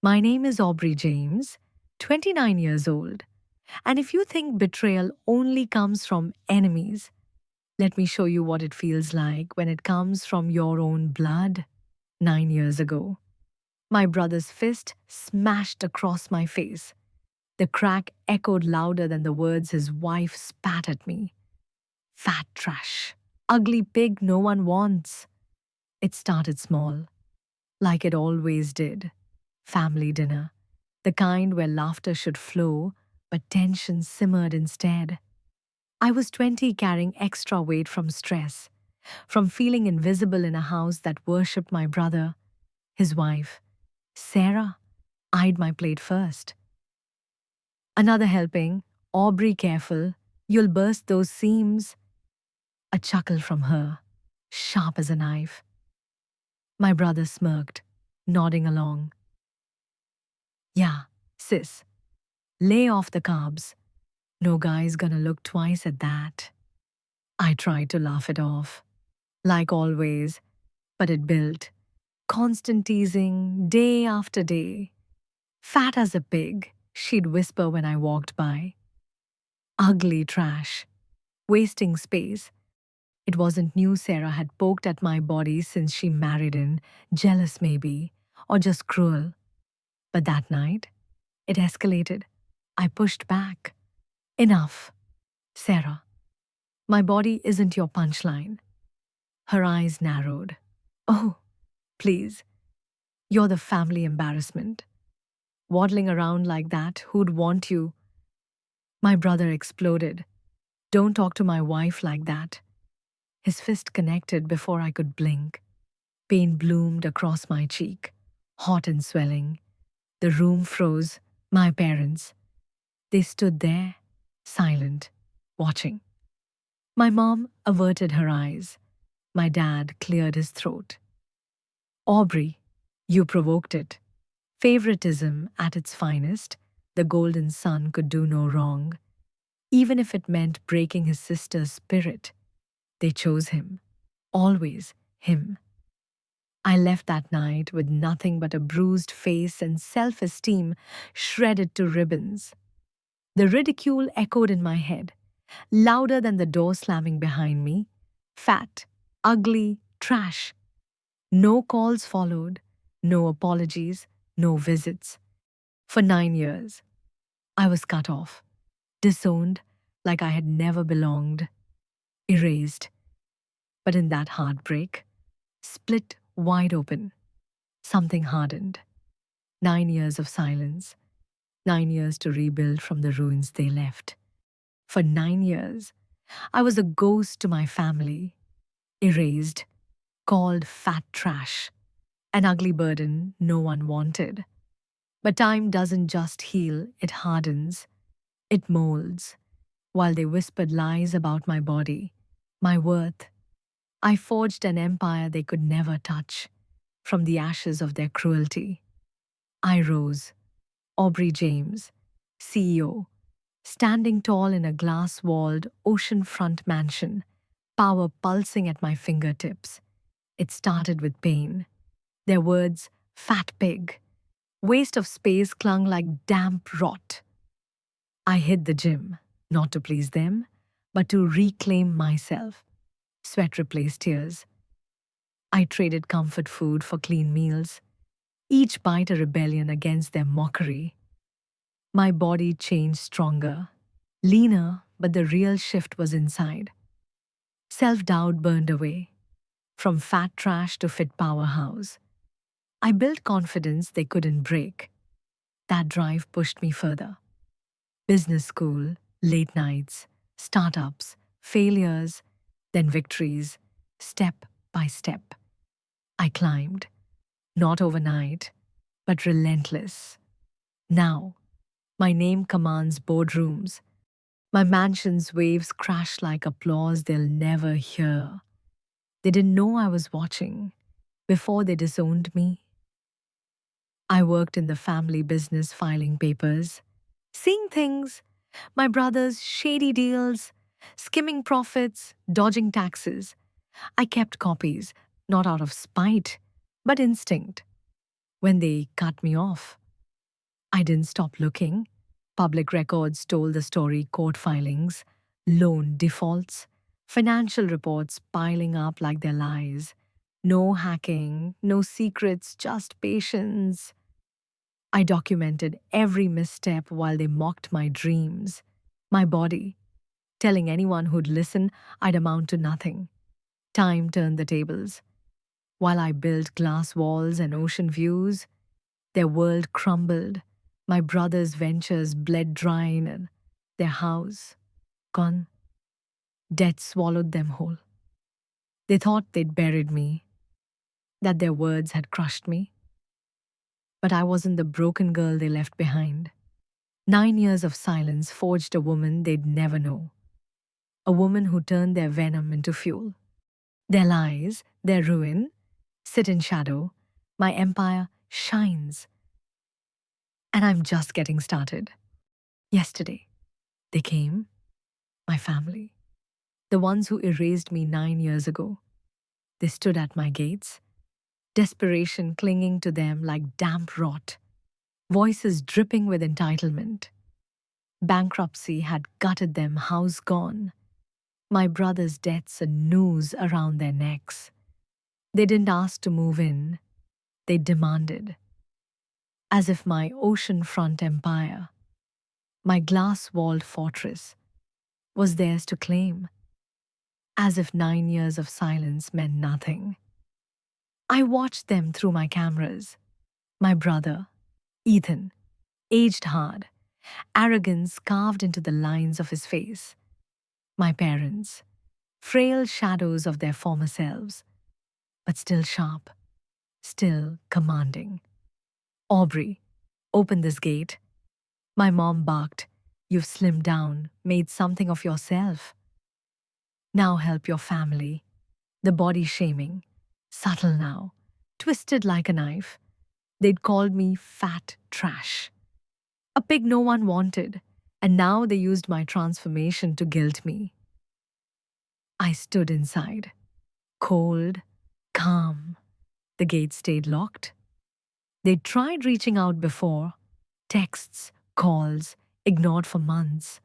My name is Aubrey James, 29 years old. And if you think betrayal only comes from enemies, let me show you what it feels like when it comes from your own blood. 9 years ago, my brother's fist smashed across my face. The crack echoed louder than the words his wife spat at me. Fat trash. Ugly pig no one wants. It started small, like it always did. Family dinner. The kind where laughter should flow, but tension simmered instead. I was 20, carrying extra weight from stress, from feeling invisible in a house that worshipped my brother. His wife, Sarah, eyed my plate first. Another helping. Aubrey, careful. You'll burst those seams. A chuckle from her, sharp as a knife. My brother smirked, nodding along. Yeah, sis, lay off the carbs. No guy's gonna look twice at that. I tried to laugh it off, like always, but it built. Constant teasing, day after day. Fat as a pig, she'd whisper when I walked by. Ugly trash, wasting space. It wasn't new Sarah had poked at my body since she married in, jealous maybe, or just cruel. But that night, it escalated. I pushed back. Enough, Sarah. My body isn't your punchline. Her eyes narrowed. Oh, please. You're the family embarrassment. Waddling around like that, who'd want you? My brother exploded. Don't talk to my wife like that. His fist connected before I could blink. Pain bloomed across my cheek, hot and swelling. The room froze. My parents. They stood there, silent, watching. My mom averted her eyes. My dad cleared his throat. Aubrey, you provoked it. Favoritism at its finest, the golden son could do no wrong. Even if it meant breaking his sister's spirit, they chose him. Always him. I left that night with nothing but a bruised face and self-esteem shredded to ribbons. The ridicule echoed in my head, louder than the door slamming behind me. Fat, ugly, trash. No calls followed, no apologies, no visits. For 9 years, I was cut off, disowned like I had never belonged, erased. But in that heartbreak, split wide open, something hardened. 9 years of silence, 9 years to rebuild from the ruins they left. For 9 years, I was a ghost to my family, erased, called fat trash, an ugly burden no one wanted. But time doesn't just heal, it hardens, it molds. While they whispered lies about my body, my worth, I forged an empire they could never touch. From the ashes of their cruelty, I rose, Aubrey James, CEO, standing tall in a glass-walled oceanfront mansion, power pulsing at my fingertips. It started with pain. Their words, fat pig, waste of space clung like damp rot. I hid the gym, not to please them, but to reclaim myself. Sweat replaced tears. I traded comfort food for clean meals, each bite a rebellion against their mockery. My body changed stronger, leaner, but the real shift was inside. Self-doubt burned away, from fat trash to fit powerhouse. I built confidence they couldn't break. That drive pushed me further. Business school, late nights, startups, failures, then victories, step by step. I climbed, not overnight, but relentless. Now, my name commands boardrooms. My mansion's waves crash like applause they'll never hear. They didn't know I was watching before they disowned me. I worked in the family business filing papers, seeing things, my brother's shady deals, skimming profits, dodging taxes. I kept copies, not out of spite, but instinct. When they cut me off, I didn't stop looking. Public records told the story, court filings, loan defaults, financial reports piling up like their lies. No hacking, no secrets, just patience. I documented every misstep while they mocked my dreams, my body, telling anyone who'd listen I'd amount to nothing. Time turned the tables. While I built glass walls and ocean views, their world crumbled. My brother's ventures bled dry in their house. Gone. Death swallowed them whole. They thought they'd buried me, that their words had crushed me. But I wasn't the broken girl they left behind. 9 years of silence forged a woman they'd never know. A woman who turned their venom into fuel. Their lies, their ruin, sit in shadow. My empire shines. And I'm just getting started. Yesterday, they came, my family. The ones who erased me 9 years ago. They stood at my gates, desperation clinging to them like damp rot, voices dripping with entitlement. Bankruptcy had gutted them, house gone. My brother's debts a noose around their necks. They didn't ask to move in, they demanded. As if my oceanfront empire, my glass-walled fortress, was theirs to claim. As if 9 years of silence meant nothing. I watched them through my cameras. My brother, Ethan, aged hard, arrogance carved into the lines of his face. My parents, frail shadows of their former selves, but still sharp, still commanding. Aubrey, open this gate. My mom barked, you've slimmed down, made something of yourself. Now help your family. The body shaming, subtle now, twisted like a knife. They'd called me fat trash. A pig no one wanted, and now they used my transformation to guilt me. I stood inside, cold, calm. The gate stayed locked. They'd tried reaching out before, texts, calls, ignored for months.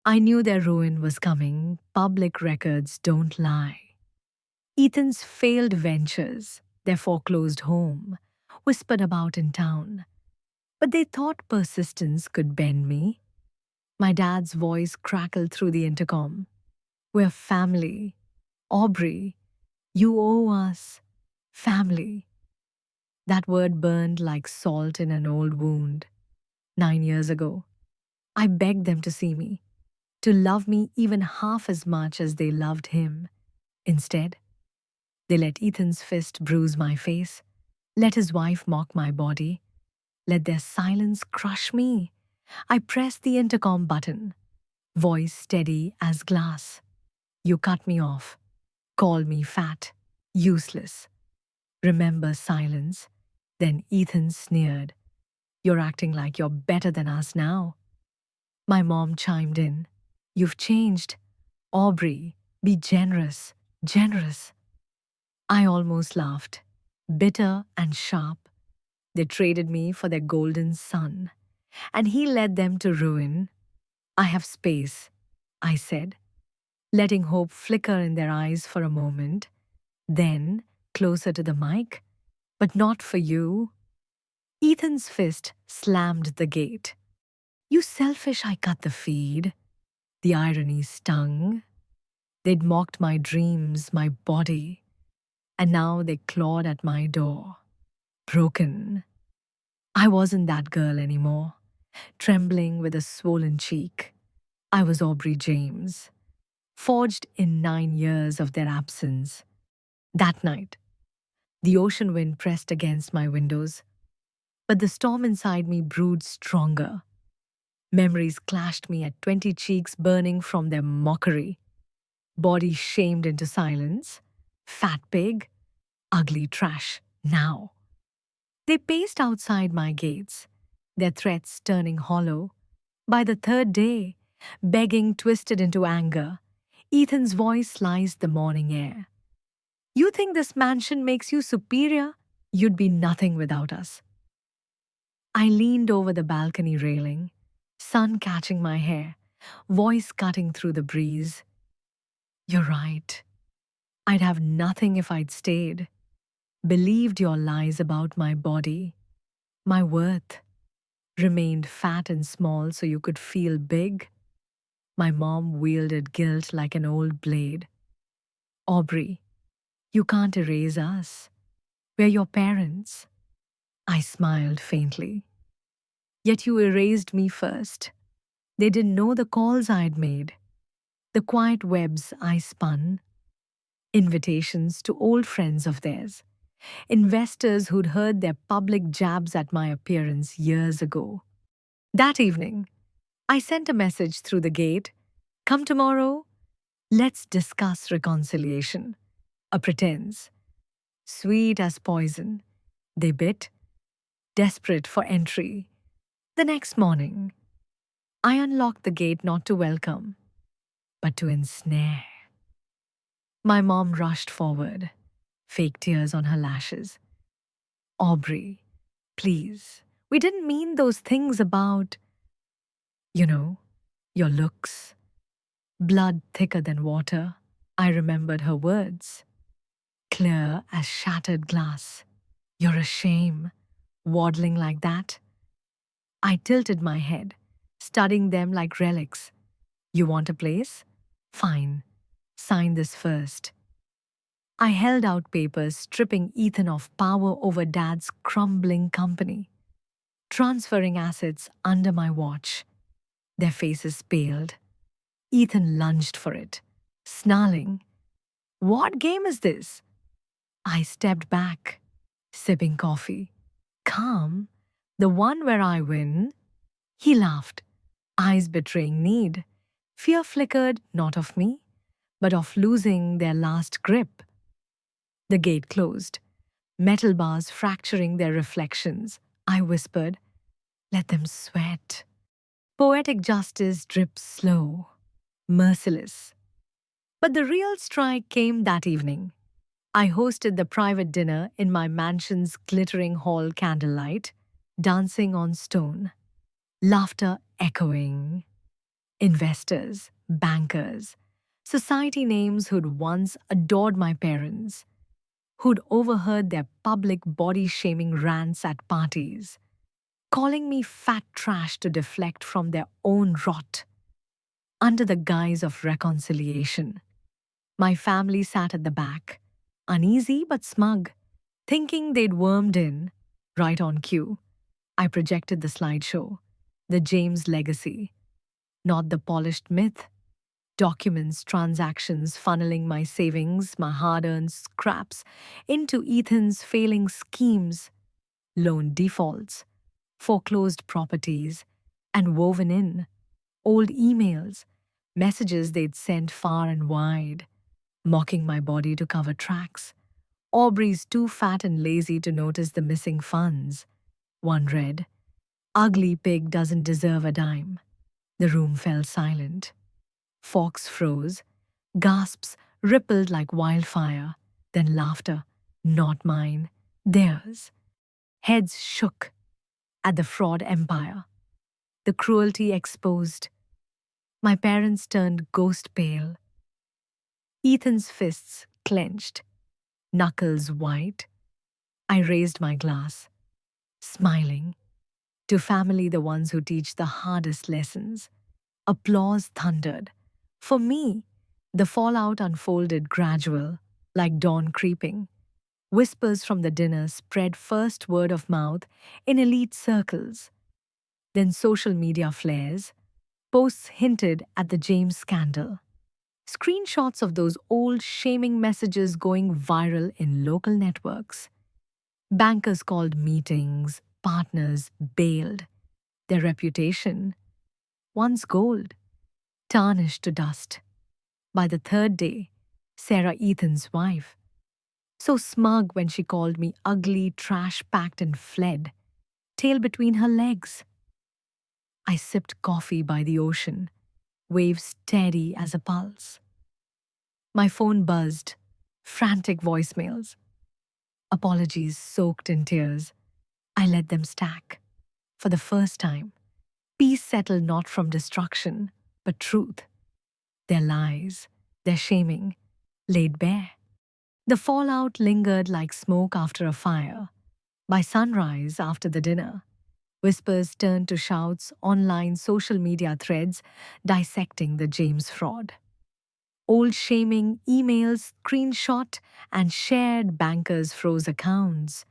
I knew their ruin was coming. Public records don't lie. Ethan's failed ventures, their foreclosed home, whispered about in town. But they thought persistence could bend me. My dad's voice crackled through the intercom. We're family. Aubrey, you owe us. Family. That word burned like salt in an old wound. 9 years ago, I begged them to see me, to love me even half as much as they loved him. Instead, they let Ethan's fist bruise my face, let his wife mock my body, let their silence crush me. I pressed the intercom button, voice steady as glass. You cut me off, called me fat, useless. Remember silence? Then Ethan sneered. You're acting like you're better than us now. My mom chimed in. You've changed. Aubrey, be generous, generous. I almost laughed, bitter and sharp. They traded me for their golden son, and he led them to ruin. I have space, I said, letting hope flicker in their eyes for a moment. Then, closer to the mic, but not for you. Ethan's fist slammed the gate. You selfish, I cut the feed. The irony stung. They'd mocked my dreams, my body, and now they clawed at my door. Broken. I wasn't that girl anymore, trembling with a swollen cheek. I was Aubrey James, forged in 9 years of their absence. That night, the ocean wind pressed against my windows, but the storm inside me brewed stronger. Memories clashed me at 20 cheeks burning from their mockery. Body shamed into silence. Fat pig. Ugly trash. Now. They paced outside my gates, their threats turning hollow. By the third day, begging twisted into anger, Ethan's voice sliced the morning air. You think this mansion makes you superior? You'd be nothing without us. I leaned over the balcony railing, sun catching my hair, voice cutting through the breeze. You're right. I'd have nothing if I'd stayed. Believed your lies about my body, my worth. Remained fat and small so you could feel big. My mom wielded guilt like an old blade. Aubrey, you can't erase us. We're your parents. I smiled faintly. Yet you erased me first. They didn't know the calls I'd made, the quiet webs I spun, invitations to old friends of theirs, investors who'd heard their public jabs at my appearance years ago. That evening, I sent a message through the gate. Come tomorrow, let's discuss reconciliation. A pretense. Sweet as poison. They bit, desperate for entry. The next morning, I unlocked the gate not to welcome, but to ensnare. My mom rushed forward, fake tears on her lashes. Aubrey, please. We didn't mean those things about, you know, your looks. Blood thicker than water. I remembered her words. Clear as shattered glass. You're a shame, waddling like that. I tilted my head, studying them like relics. You want a place? Fine. Sign this first. I held out papers stripping Ethan of power over Dad's crumbling company, transferring assets under my watch. Their faces paled. Ethan lunged for it, snarling. What game is this? I stepped back, sipping coffee. Calm, the one where I win. He laughed, eyes betraying need. Fear flickered not of me, but of losing their last grip. The gate closed, metal bars fracturing their reflections. I whispered, let them sweat. Poetic justice drips slow, merciless. But the real strike came that evening. I hosted the private dinner in my mansion's glittering hall candlelight, dancing on stone, laughter echoing. Investors, bankers, society names who'd once adored my parents, who'd overheard their public body shaming rants at parties, calling me fat trash to deflect from their own rot. Under the guise of reconciliation, my family sat at the back, uneasy but smug, thinking they'd wormed in, right on cue. I projected the slideshow, the James legacy, not the polished myth. Documents, transactions funneling my savings, my hard earned scraps, into Ethan's failing schemes, loan defaults, foreclosed properties, and woven in old emails, messages they'd sent far and wide, mocking my body to cover tracks. Aubrey's too fat and lazy to notice the missing funds. One read, Ugly pig doesn't deserve a dime. The room fell silent. Forks froze. Gasps rippled like wildfire. Then laughter, not mine, theirs. Heads shook at the fraud empire. The cruelty exposed. My parents turned ghost pale. Ethan's fists clenched, knuckles white. I raised my glass, smiling. To family, the ones who teach the hardest lessons. Applause thundered. For me, the fallout unfolded gradual, like dawn creeping. Whispers from the dinner spread first word of mouth in elite circles. Then social media flares. Posts hinted at the James scandal. Screenshots of those old shaming messages going viral in local networks. Bankers called meetings, partners bailed. Their reputation, once gold, tarnished to dust. By the third day, Sarah, Ethan's wife, so smug when she called me ugly, trash-packed and fled, tail between her legs. I sipped coffee by the ocean, waves steady as a pulse. My phone buzzed, frantic voicemails. Apologies soaked in tears. I let them stack. For the first time, peace settled not from destruction, but truth. Their lies, their shaming, laid bare. The fallout lingered like smoke after a fire. By sunrise, after the dinner, whispers turned to shouts, online social media threads dissecting the James fraud. Old shaming emails screenshot and shared, bankers froze accounts.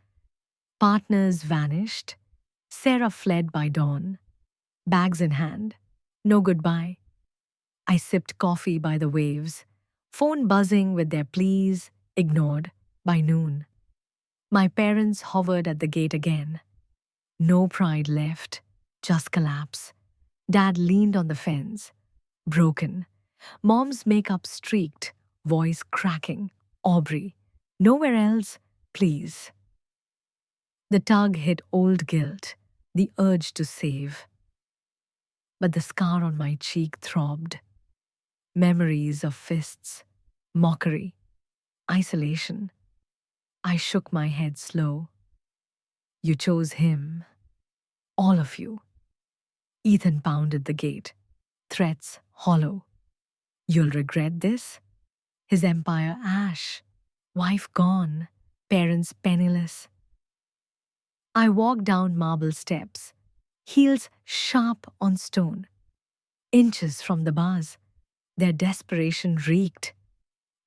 Partners vanished. Sarah fled by dawn, bags in hand. No goodbye. I sipped coffee by the waves, phone buzzing with their pleas, ignored by noon. My parents hovered at the gate again. No pride left, just collapse. Dad leaned on the fence, broken. Mom's makeup streaked, voice cracking. Aubrey, nowhere else, please. The tug hit old guilt, the urge to save. But the scar on my cheek throbbed. Memories of fists, mockery, isolation. I shook my head slow. You chose him, all of you. Ethan pounded the gate, threats hollow. You'll regret this? His empire ash, wife gone, parents penniless. I walked down marble steps, heels sharp on stone, inches from the bars. Their desperation reeked.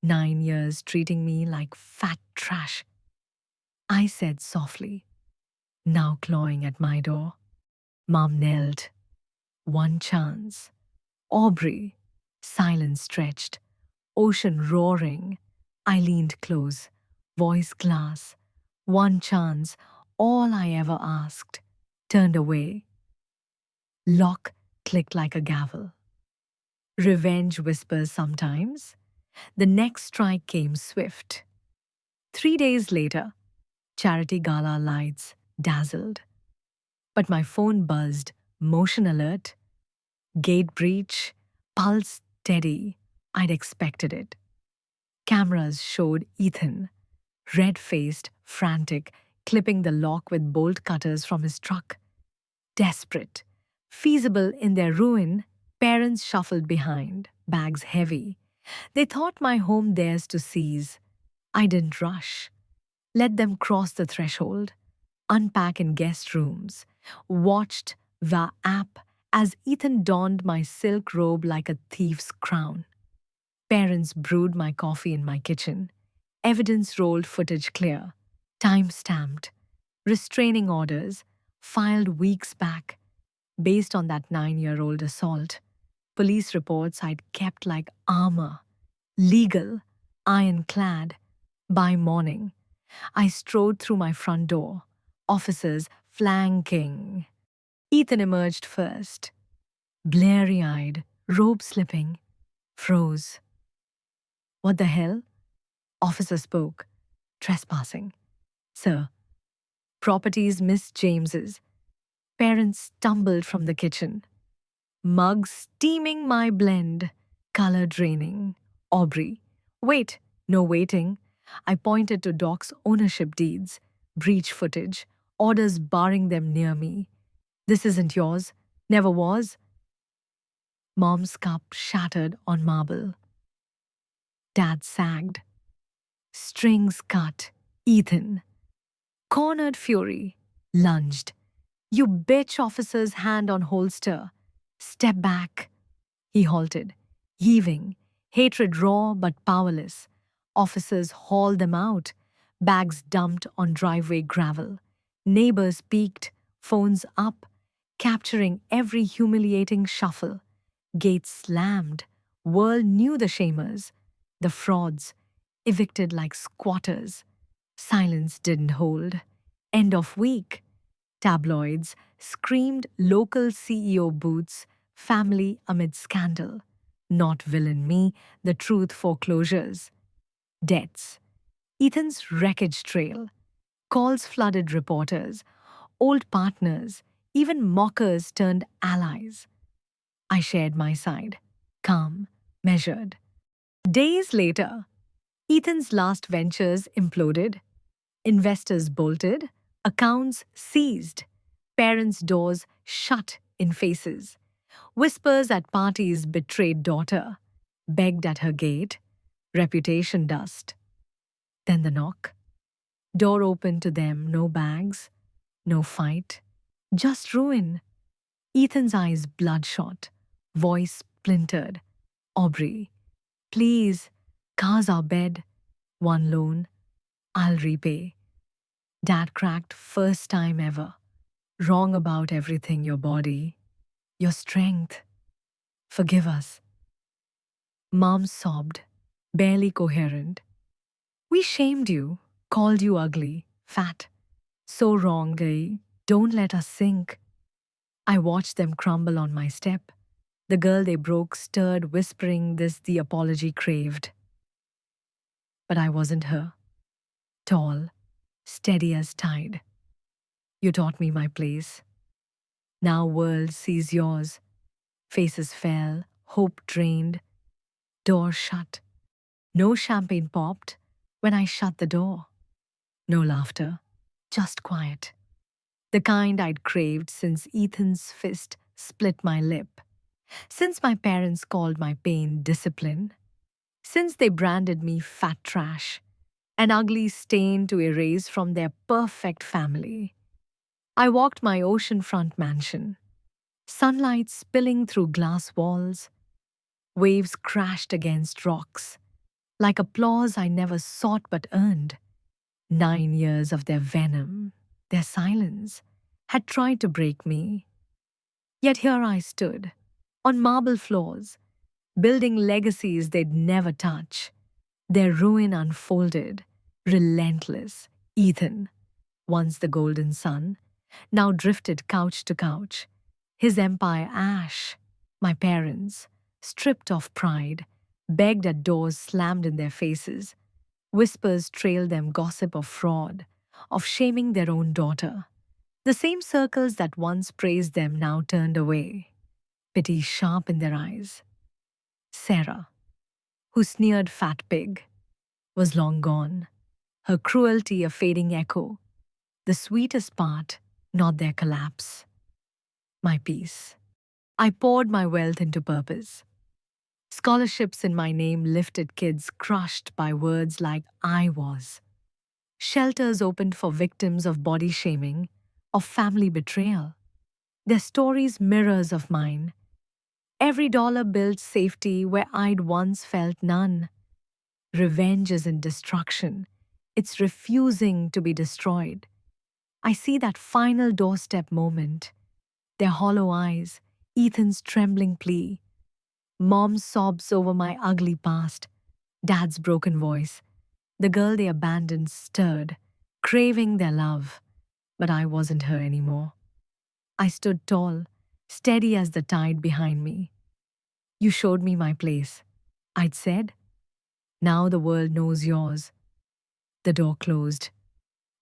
9 years treating me like fat trash. I said softly, now clawing at my door. Mom knelt. One chance. Aubrey. Silence stretched. Ocean roaring. I leaned close. Voice glass. One chance. All I ever asked. Turned away. Lock clicked like a gavel. Revenge whispers sometimes. The next strike came swift. 3 days later, charity gala lights dazzled. But my phone buzzed, motion alert, gate breach, pulse steady. I'd expected it. Cameras showed Ethan, red-faced, frantic, clipping the lock with bolt cutters from his truck. Desperate, feasible in their ruin, parents shuffled behind, bags heavy. They thought my home theirs to seize. I didn't rush. Let them cross the threshold, unpack in guest rooms, watched the app as Ethan donned my silk robe like a thief's crown. Parents brewed my coffee in my kitchen. Evidence rolled, footage clear, time stamped, restraining orders filed weeks back based on that 9-year-old assault. Police reports I'd kept like armor, legal, ironclad. By morning, I strode through my front door, officers flanking. Ethan emerged first, bleary-eyed, robe slipping, froze. What the hell? Officer spoke. Trespassing. Sir. Properties Miss James's. Parents stumbled from the kitchen. Mugs steaming my blend. Color draining. Aubrey. Wait. No waiting. I pointed to Doc's ownership deeds. Breach footage. Orders barring them near me. This isn't yours. Never was. Mom's cup shattered on marble. Dad sagged. Strings cut. Ethan. Cornered fury. Lunged. You bitch, officer's hand on holster. Step back. He halted, heaving, hatred raw but powerless. Officers hauled them out, bags dumped on driveway gravel. Neighbors peeked, phones up, capturing every humiliating shuffle. Gates slammed. World knew the shamers, the frauds, evicted like squatters. Silence didn't hold. End of week. Tabloids screamed local CEO boots, family amid scandal. Not villain me, the truth foreclosures. Deaths. Ethan's wreckage trail. Calls flooded reporters. Old partners, even mockers turned allies. I shared my side. Calm, measured. Days later, Ethan's last ventures imploded. Investors bolted. Accounts seized. Parents' doors shut in faces. Whispers at parties betrayed daughter. Begged at her gate. Reputation dust. Then the knock. Door open to them, no bags, no fight. Just ruin. Ethan's eyes bloodshot. Voice splintered. Aubrey, please, car's our bed. One loan. I'll repay. Dad cracked first time ever. Wrong about everything, your body, your strength. Forgive us. Mom sobbed, barely coherent. We shamed you, called you ugly, fat. So wrong, Guy. Don't let us sink. I watched them crumble on my step. The girl they broke stirred, whispering this the apology craved. But I wasn't her. Tall, steady as tide. You taught me my place. Now world sees yours. Faces fell, hope drained, door shut. No champagne popped when I shut the door. No laughter, just quiet. The kind I'd craved since Ethan's fist split my lip. Since my parents called my pain discipline. Since they branded me fat trash, an ugly stain to erase from their perfect family. I walked my oceanfront mansion. Sunlight spilling through glass walls. Waves crashed against rocks. Like applause I never sought but earned. 9 years of their venom, their silence, had tried to break me. Yet here I stood, on marble floors, building legacies they'd never touch. Their ruin unfolded, relentless. Ethan, once the golden sun, now drifted couch to couch. His empire ash. My parents, stripped of pride, begged at doors slammed in their faces. Whispers trailed them gossip of fraud, of shaming their own daughter. The same circles that once praised them now turned away, pity sharp in their eyes. Sarah, who sneered fat pig, was long gone, her cruelty a fading echo, the sweetest part, not their collapse. My peace. I poured my wealth into purpose. Scholarships in my name lifted kids crushed by words like I was. Shelters opened for victims of body shaming, of family betrayal. Their stories mirrors of mine. Every dollar built safety where I'd once felt none. Revenge isn't destruction. It's refusing to be destroyed. I see that final doorstep moment. Their hollow eyes, Ethan's trembling plea. Mom's sobs over my ugly past. Dad's broken voice. The girl they abandoned stirred, craving their love. But I wasn't her anymore. I stood tall, steady as the tide behind me. You showed me my place, I'd said. Now the world knows yours. The door closed,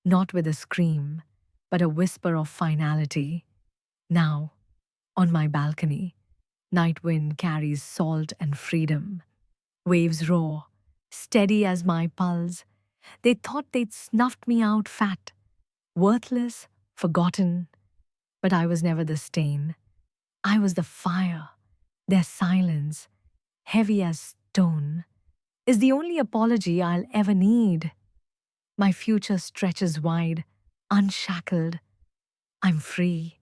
not with a scream, but a whisper of finality. Now, on my balcony, night wind carries salt and freedom. Waves roar, steady as my pulse. They thought they'd snuffed me out fat, worthless, forgotten. But I was never the stain. I was the fire. Their silence, heavy as stone, is the only apology I'll ever need. My future stretches wide, unshackled. I'm free.